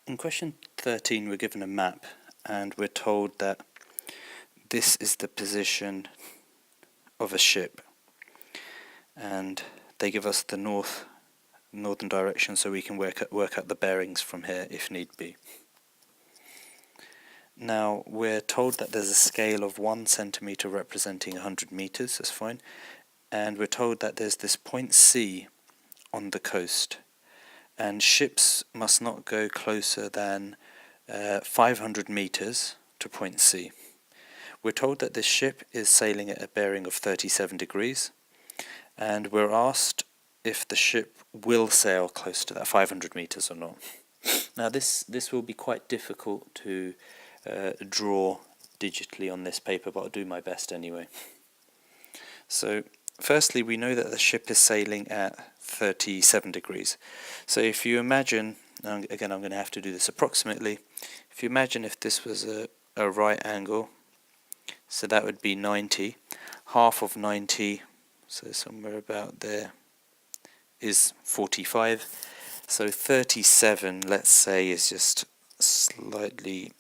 In question 13 we're given a map and we're told that this is the position of a ship, and they give us the northern direction so we can work out the bearings from here if need be. Now we're told that there's a scale of 1 centimeter representing 100 meters, that's fine, and we're told that there's this point C on the coast, and ships must not go closer than 500 meters to point C. We're told that this ship is sailing at a bearing of 37 degrees, and we're asked if the ship will sail close to that 500 meters or not. Now this will be quite difficult to draw digitally on this paper, but I'll do my best anyway. So firstly, we know that the ship is sailing at 37 degrees. So if you imagine, again I'm going to have to do this approximately, if you imagine if this was a right angle, so that would be 90, half of 90, so somewhere about there, is 45. So 37, let's say, is just slightly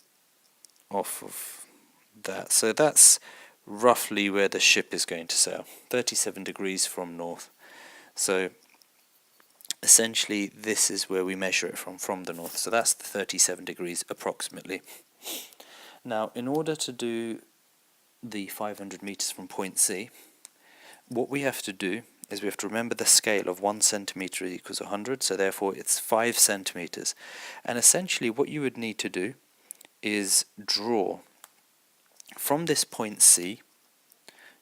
off of that. So that's roughly where the ship is going to sail, 37 degrees from north. So essentially this is where we measure it from the north. So that's the 37 degrees approximately. Now in order to do the 500 meters from point C, what we have to do is we have to remember the scale of 1 centimeter equals 100, so therefore it's 5 centimeters. And essentially what you would need to do is draw from this point C,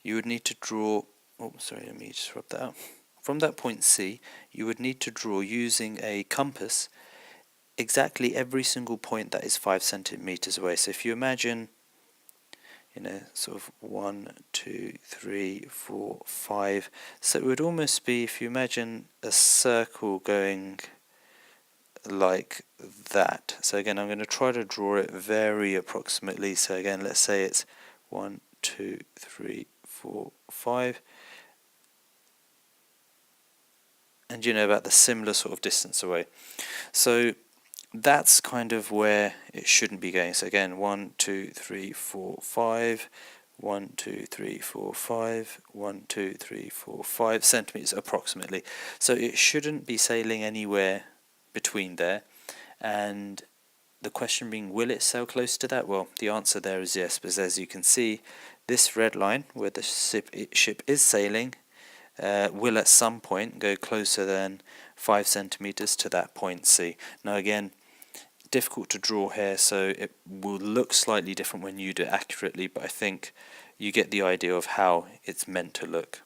you would need to draw, oh sorry, let me just rub that out. From that point C, you would need to draw using a compass exactly every single point that is 5 centimeters away. So if you imagine, sort of 1, 2, 3, 4, 5. So it would almost be, if you imagine a circle going like that. So again, I'm going to try to draw it very approximately. So again, let's say it's 1, 2, 3, 4, 5. And about the similar sort of distance away. So that's kind of where it shouldn't be going. So again, 1, 2, 3, 4, 5, 1, 2, 3, 4, 5, 1, 2, 3, 4, 5 centimeters approximately. So it shouldn't be sailing anywhere between there. And the question being, will it sail close to that? Well, the answer there is yes, because as you can see, this red line where the ship is sailing will at some point go closer than 5 centimeters to that point C. Now again, difficult to draw here, so it will look slightly different when you do it accurately, but I think you get the idea of how it's meant to look.